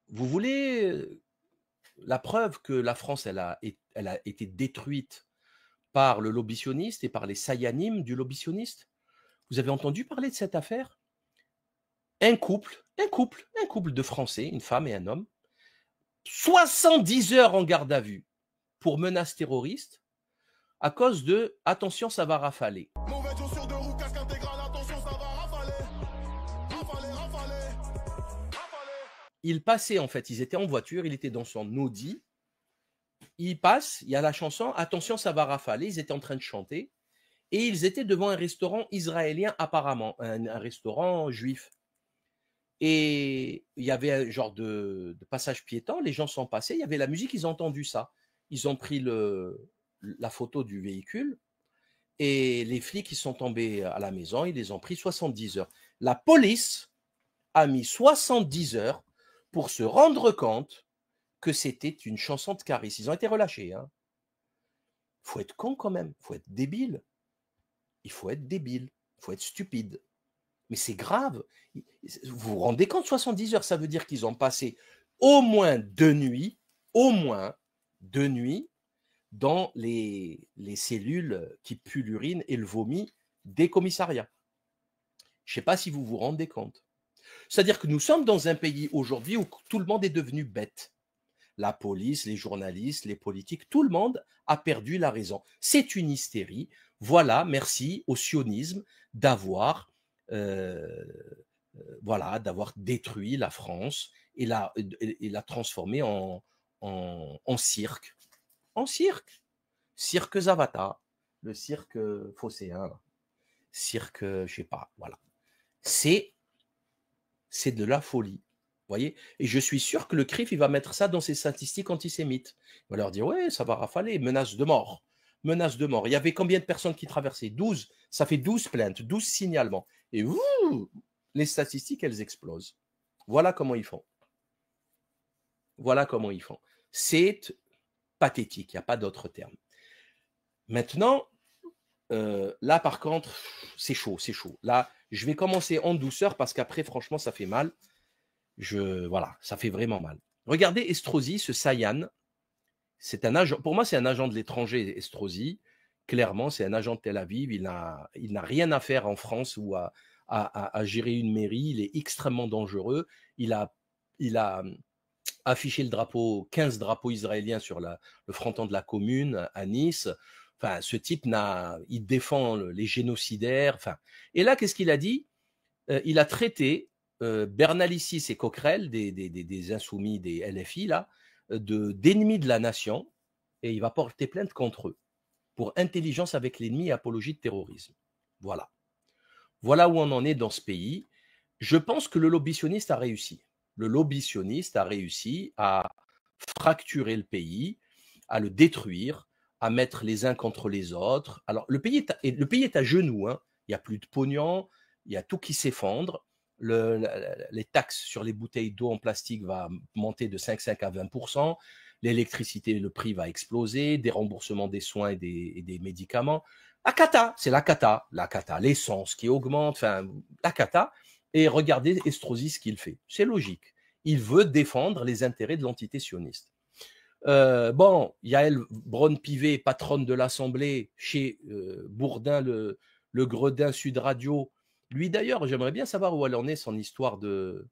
Vous voulez la preuve que la France, elle a été détruite par le lobby sioniste et par les sayanim du lobby sioniste? Vous avez entendu parler de cette affaire? Un couple de Français, une femme et un homme, 70 heures en garde à vue pour menace terroriste à cause de attention, ça va rafaler. Mauvaise chaussure de roue, casque intégral, attention, ça va rafaler. Rafaler, rafaler, rafaler. Ils passaient en fait, ils étaient en voiture, il était dans son Audi. Il passe, il y a la chanson attention, ça va rafaler. Ils étaient en train de chanter et ils étaient devant un restaurant israélien apparemment, un restaurant juif. Et il y avait un genre de passage piéton, les gens sont passés, il y avait la musique, ils ont entendu ça. Ils ont pris la photo du véhicule et les flics, ils sont tombés à la maison, ils les ont pris 70 heures. La police a mis 70 heures pour se rendre compte que c'était une chanson de Caris. Ils ont été relâchés. Hein. Faut être con quand même, faut être débile. Il faut être débile, il faut être stupide. Mais c'est grave. Vous vous rendez compte, 70 heures, ça veut dire qu'ils ont passé au moins 2 nuits, au moins 2 nuits, dans les cellules qui puent l'urine et le vomi des commissariats. Je ne sais pas si vous vous rendez compte. C'est-à-dire que nous sommes dans un pays aujourd'hui où tout le monde est devenu bête. La police, les journalistes, les politiques, tout le monde a perdu la raison. C'est une hystérie. Voilà, merci au sionisme d'avoir d'avoir détruit la France et la transformée en cirque. En cirque. Cirque Zavata, le cirque phocéen, cirque, je sais pas, voilà. C'est de la folie. Voyez. Et je suis sûr que le CRIF, il va mettre ça dans ses statistiques antisémites. Il va leur dire, ouais, ça va rafaler, menace de mort. Menace de mort. Il y avait combien de personnes qui traversaient? 12. Ça fait 12 plaintes, 12 signalements. Et les statistiques, elles explosent. Voilà comment ils font. Voilà comment ils font. C'est pathétique, il n'y a pas d'autre terme. Maintenant, là, par contre, c'est chaud, c'est chaud. Là, je vais commencer en douceur parce qu'après, franchement, ça fait mal. Voilà, ça fait vraiment mal. Regardez Estrosi, ce Sayan. C'est un agent, pour moi, c'est un agent de l'étranger, Estrosi. Clairement, c'est un agent de Tel Aviv. Il n'a rien à faire en France ou à gérer une mairie. Il est extrêmement dangereux. Il a affiché le drapeau, 15 drapeaux israéliens sur le fronton de la commune à Nice. Enfin, ce type il défend les génocidaires. Enfin, et là, qu'est-ce qu'il a dit? Il a traité Bernalicis et Coquerel, des insoumis, des LFI, là, d'ennemis de la nation, et il va porter plainte contre eux pour intelligence avec l'ennemi et apologie de terrorisme. Voilà. Voilà où on en est dans ce pays. Je pense que le lobby sioniste a réussi. Le lobby sioniste a réussi à fracturer le pays, à le détruire, à mettre les uns contre les autres. Alors, le pays est à genoux. Hein. Il n'y a plus de pognon, il y a tout qui s'effondre. Les taxes sur les bouteilles d'eau en plastique va monter de 5,5 à 20%. L'électricité, le prix va exploser, des remboursements des soins et des médicaments. La cata, c'est la cata, l'essence qui augmente, enfin, la cata. Et regardez Estrosi ce qu'il fait. C'est logique. Il veut défendre les intérêts de l'entité sioniste. Bon, Yael Braun-Pivet, patronne de l'Assemblée, chez Bourdin, le Gredin Sud Radio. Lui d'ailleurs, j'aimerais bien savoir où elle en est, son histoire de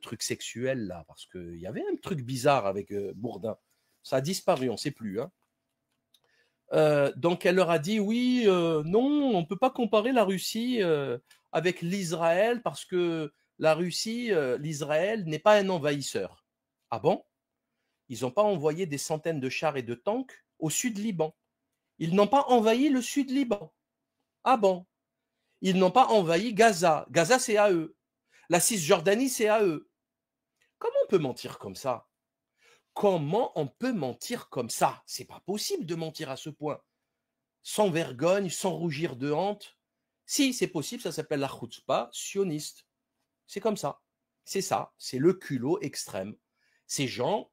trucs sexuels, là, parce qu'il y avait un truc bizarre avec Bourdin. Ça a disparu, on ne sait plus. Hein. Donc elle leur a dit, oui, non, on ne peut pas comparer la Russie avec l'Israël, parce que la Russie, l'Israël n'est pas un envahisseur. Ah bon? Ils n'ont pas envoyé des centaines de chars et de tanks au sud Liban. Ils n'ont pas envahi le sud Liban. Ah bon? Ils n'ont pas envahi Gaza. Gaza, c'est à eux. La Cisjordanie, c'est à eux. Comment on peut mentir comme ça? Comment on peut mentir comme ça? C'est pas possible de mentir à ce point. Sans vergogne, sans rougir de honte. Si, c'est possible, ça s'appelle la chutzpah sioniste. C'est comme ça. C'est ça. C'est le culot extrême. Ces gens,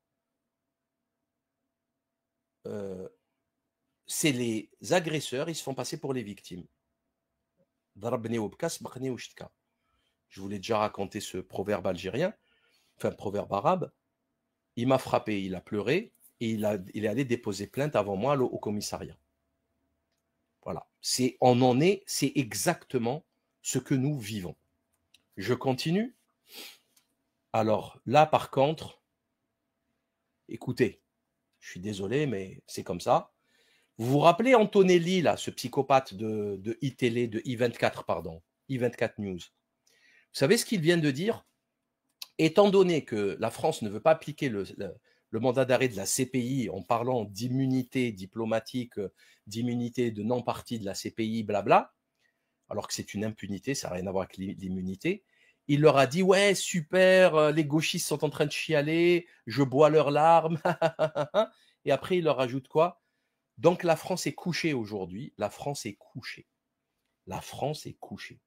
c'est les agresseurs, ils se font passer pour les victimes. Je vous l'ai déjà raconté ce proverbe algérien, enfin proverbe arabe. il m'a frappé, il a pleuré et il est allé déposer plainte avant moi au commissariat. Voilà, on en est, c'est exactement ce que nous vivons. Je continue. Alors là, par contre, écoutez, je suis désolé, mais c'est comme ça. Vous vous rappelez Antonelli, là, ce psychopathe de iTélé, de I24, pardon, I24 News. Vous savez ce qu'il vient de dire? Étant donné que la France ne veut pas appliquer le mandat d'arrêt de la CPI en parlant d'immunité diplomatique, d'immunité de non-partie de la CPI, blabla, alors que c'est une impunité, ça n'a rien à voir avec l'immunité, il leur a dit « Ouais, super, les gauchistes sont en train de chialer, je bois leurs larmes. » Et après, il leur ajoute quoi? Donc la France est couchée aujourd'hui, la France est couchée. La France est couchée.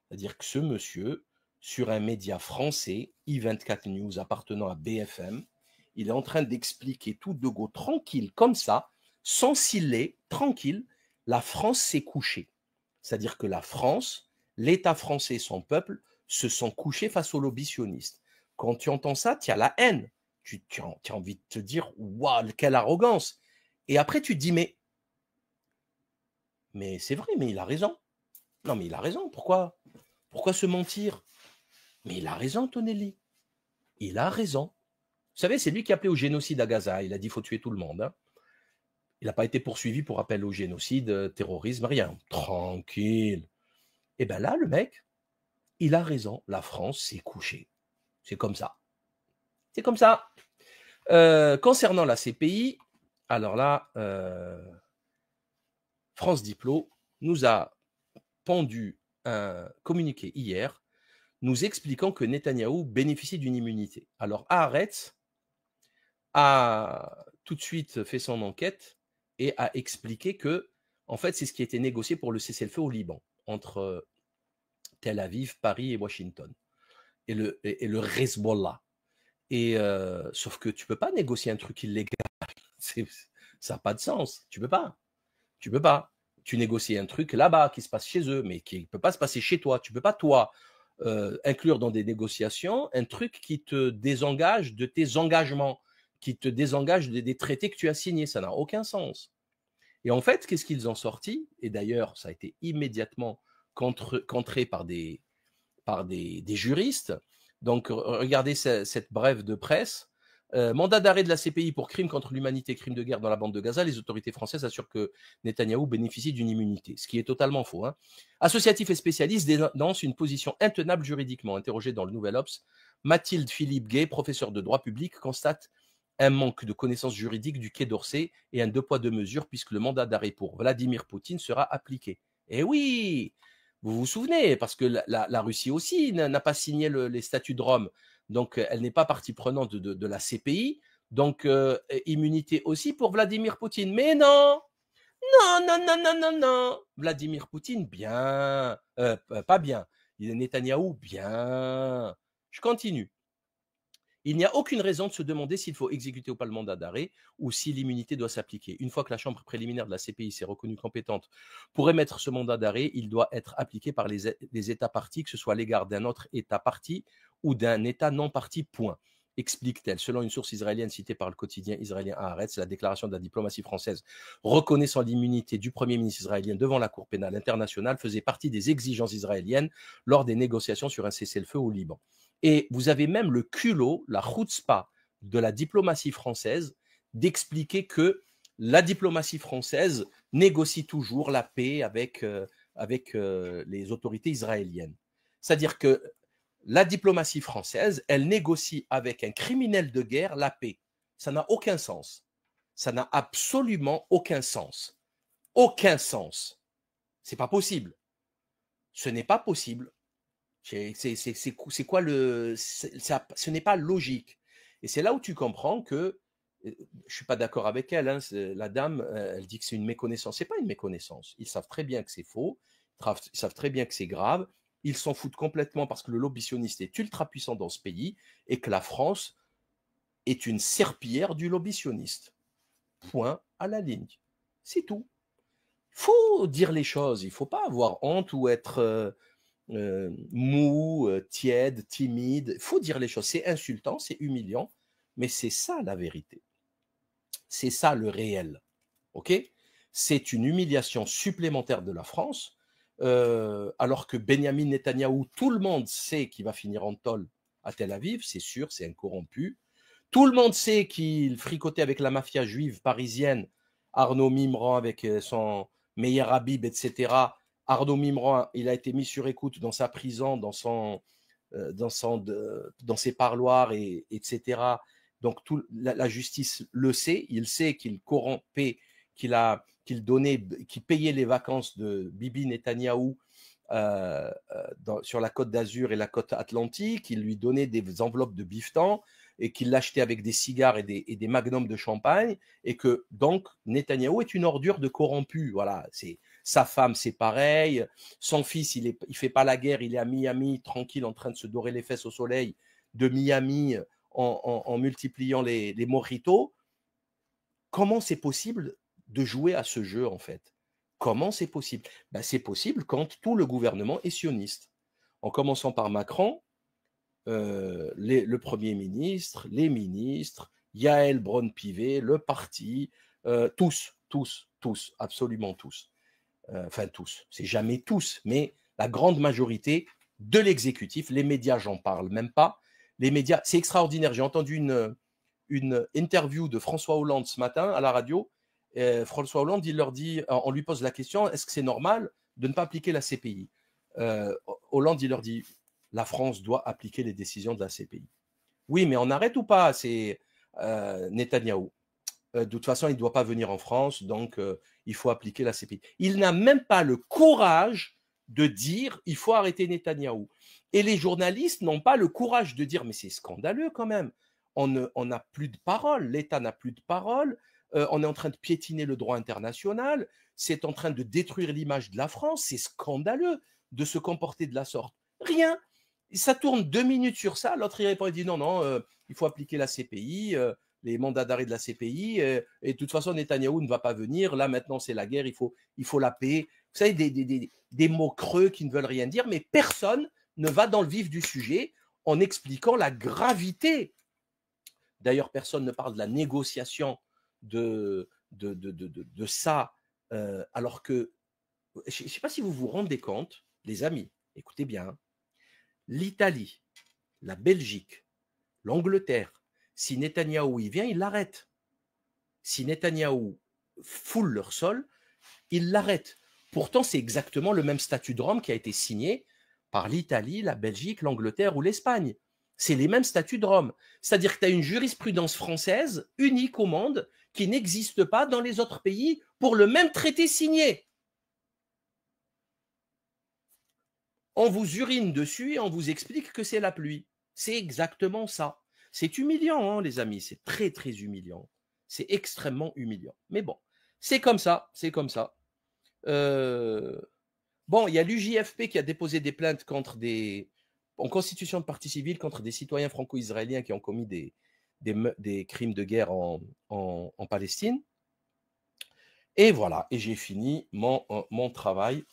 C'est-à-dire que ce monsieur, sur un média français, I24 News appartenant à BFM, il est en train d'expliquer tout de go tranquille, comme ça, sans ciller, tranquille, la France s'est couchée. C'est-à-dire que la France, l'État français et son peuple se sont couchés face aux lobbies sionistes. Quand tu entends ça, tu as la haine. Tu as envie de te dire, waouh, quelle arrogance. Et après, tu te dis, mais c'est vrai, mais il a raison. Non, mais il a raison. Pourquoi se mentir? Mais il a raison, Tonelli. Il a raison. Vous savez, c'est lui qui a appelé au génocide à Gaza. Il a dit qu'il faut tuer tout le monde. Hein. Il n'a pas été poursuivi pour appel au génocide, terrorisme, rien. Tranquille. Et bien là, le mec, il a raison. La France s'est couchée. C'est comme ça. C'est comme ça. Concernant la CPI, alors là, France Diplo nous a pendu un communiqué hier nous expliquant que Netanyahou bénéficie d'une immunité. Alors Haaretz a tout de suite fait son enquête et a expliqué que, en fait, c'est ce qui a été négocié pour le cessez-le-feu au Liban, entre Tel Aviv, Paris et Washington, et le Hezbollah. Et sauf que tu peux pas négocier un truc illégal. Ça n'a pas de sens. Tu peux pas. Tu négocies un truc là-bas qui se passe chez eux, mais qui ne peut pas se passer chez toi. Tu peux pas, toi, inclure dans des négociations un truc qui te désengage de tes engagements, qui te désengage des traités que tu as signés. Ça n'a aucun sens. Et en fait, qu'est-ce qu'ils ont sorti? Et d'ailleurs, ça a été immédiatement contré par des juristes. Donc, regardez cette brève de presse. Mandat d'arrêt de la CPI pour crimes contre l'humanité, crimes de guerre dans la bande de Gaza. Les autorités françaises assurent que Netanyahou bénéficie d'une immunité, ce qui est totalement faux. Hein. Associatifs et spécialistes dénoncent une position intenable juridiquement. Interrogée dans le Nouvel Obs, Mathilde Philippe Gay, professeure de droit public, constate un manque de connaissances juridiques du Quai d'Orsay et un deux poids deux mesures puisque le mandat d'arrêt pour Vladimir Poutine sera appliqué. Eh oui, vous vous souvenez, parce que la Russie aussi n'a pas signé les statuts de Rome. Donc, elle n'est pas partie prenante de la CPI. Donc, immunité aussi pour Vladimir Poutine. Mais non, non. Vladimir Poutine, bien. Pas bien. Netanyahou, bien. Je continue. Il n'y a aucune raison de se demander s'il faut exécuter ou pas le mandat d'arrêt ou si l'immunité doit s'appliquer. Une fois que la chambre préliminaire de la CPI s'est reconnue compétente pour émettre ce mandat d'arrêt, il doit être appliqué par les États partis, que ce soit à l'égard d'un autre État parti ou d'un État non parti, point. Explique-t-elle. Selon une source israélienne citée par le quotidien israélien Haaretz, la déclaration de la diplomatie française reconnaissant l'immunité du Premier ministre israélien devant la Cour pénale internationale faisait partie des exigences israéliennes lors des négociations sur un cessez-le-feu au Liban. Et vous avez même le culot, la chutzpah de la diplomatie française d'expliquer que la diplomatie française négocie toujours la paix avec les autorités israéliennes. C'est-à-dire que la diplomatie française, elle négocie avec un criminel de guerre la paix. Ça n'a aucun sens. Ça n'a absolument aucun sens. Aucun sens. C'est pas possible. Ce n'est pas possible. C'est quoi ce n'est pas logique. Et c'est là où tu comprends que je suis pas d'accord avec elle. Hein, la dame, elle dit que c'est une méconnaissance. C'est pas une méconnaissance. Ils savent très bien que c'est faux. Ils savent très bien que c'est grave. Ils s'en foutent complètement parce que le lobby sioniste est ultra puissant dans ce pays et que la France est une serpillière du lobby sioniste. Point à la ligne. C'est tout. Il faut dire les choses. Il ne faut pas avoir honte ou être mou, tiède, timide. Il faut dire les choses. C'est insultant, c'est humiliant, Mais c'est ça la vérité. C'est ça le réel. OK? C'est une humiliation supplémentaire de la France, alors que Benyamin Netanyahou, tout le monde sait qu'il va finir en tôle à Tel Aviv, c'est sûr, c'est un corrompu. Tout le monde sait qu'il fricotait avec la mafia juive parisienne, Arnaud Mimran avec son Meir Habib, etc. Arnaud Mimran, il a été mis sur écoute dans sa prison, dans ses parloirs, etc. Donc la justice le sait, il sait qu'il corrompait, qu'il payait les vacances de Bibi Netanyahou sur la côte d'Azur et la côte atlantique, il lui donnait des enveloppes de bifton et qu'il l'achetait avec des cigares et des magnums de champagne, et que donc Netanyahou est une ordure de corrompu. Voilà, sa femme, c'est pareil. Son fils, il fait pas la guerre, il est à Miami, tranquille, en train de se dorer les fesses au soleil de Miami en multipliant les mojitos. Comment c'est possible de jouer à ce jeu, en fait? Comment c'est possible? Ben, c'est possible quand tout le gouvernement est sioniste. En commençant par Macron, le Premier ministre, les ministres, Yael Braun-Pivet, le parti, tous, absolument tous. Enfin tous, c'est jamais tous, mais la grande majorité de l'exécutif. Les médias, j'en parle même pas. Les médias, c'est extraordinaire. J'ai entendu une interview de François Hollande ce matin à la radio. François Hollande, on lui pose la question, est-ce que c'est normal de ne pas appliquer la CPI? Hollande, il leur dit, la France doit appliquer les décisions de la CPI. Oui, mais on arrête ou pas? C'est Netanyahou. De toute façon, il ne doit pas venir en France, donc il faut appliquer la CPI. Il n'a même pas le courage de dire il faut arrêter Netanyahou. Et les journalistes n'ont pas le courage de dire mais c'est scandaleux quand même. On n'a plus de parole, l'État n'a plus de parole, on est en train de piétiner le droit international, c'est en train de détruire l'image de la France, c'est scandaleux de se comporter de la sorte. Rien. Ça tourne 2 minutes sur ça, l'autre il répond et dit non, il faut appliquer la CPI, les mandats d'arrêt de la CPI, et de toute façon Netanyahou ne va pas venir, là maintenant c'est la guerre, il faut la paix. Vous savez, des mots creux qui ne veulent rien dire, mais personne ne va dans le vif du sujet en expliquant la gravité. D'ailleurs, personne ne parle de la négociation de ça, alors que, je ne sais pas si vous vous rendez compte, les amis, écoutez bien, l'Italie, la Belgique, l'Angleterre, si Netanyahou y vient, ils l'arrêtent. Si Netanyahou foule leur sol, ils l'arrêtent. Pourtant, c'est exactement le même statut de Rome qui a été signé par l'Italie, la Belgique, l'Angleterre ou l'Espagne. C'est les mêmes statuts de Rome. C'est-à-dire que tu as une jurisprudence française unique au monde qui n'existe pas dans les autres pays pour le même traité signé. On vous urine dessus et on vous explique que c'est la pluie. C'est exactement ça. C'est humiliant, hein, les amis. C'est très, très humiliant. C'est extrêmement humiliant. Mais bon, c'est comme ça. C'est comme ça. Bon, il y a l'UJFP qui a déposé des plaintes en constitution de partie civile contre des citoyens franco-israéliens qui ont commis des crimes de guerre en Palestine. Et voilà, et j'ai fini mon travail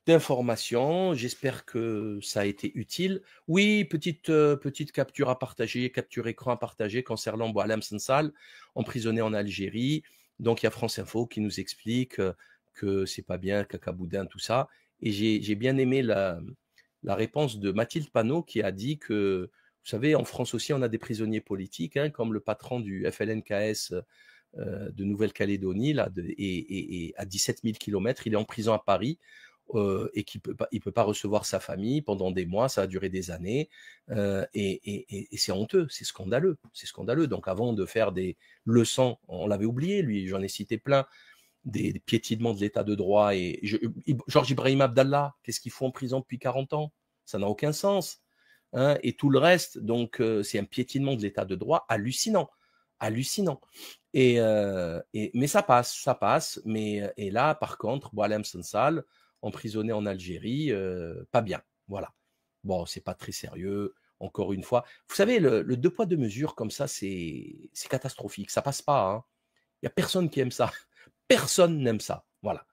d'information. J'espère que ça a été utile. Oui, petite capture à partager, capture écran à partager concernant Boualem Sansal, emprisonné en Algérie. Donc, il y a France Info qui nous explique que c'est pas bien, cacaboudin, tout ça. Et j'ai bien aimé la réponse de Mathilde Panot qui a dit que, vous savez, en France aussi, on a des prisonniers politiques, hein, comme le patron du FLNKS de Nouvelle-Calédonie, là, et à 17 000 km, il est en prison à Paris. Et qu'il il peut pas recevoir sa famille pendant des mois, ça a duré des années, et c'est honteux, c'est scandaleux. Donc avant de faire des leçons, on l'avait oublié, lui, j'en ai cité plein, des piétinements de l'état de droit, et Georges Ibrahim Abdallah, qu'est-ce qu'il faut en prison depuis 40 ans? Ça n'a aucun sens, hein, et tout le reste, donc c'est un piétinement de l'état de droit hallucinant. Mais ça passe, mais et là, par contre, Boualem Sansal, emprisonné en Algérie, pas bien, voilà. Bon, c'est pas très sérieux, encore une fois. Vous savez, le 2 poids 2 mesures comme ça, c'est catastrophique, ça passe pas, hein. Il y a personne qui aime ça. Personne n'aime ça, voilà.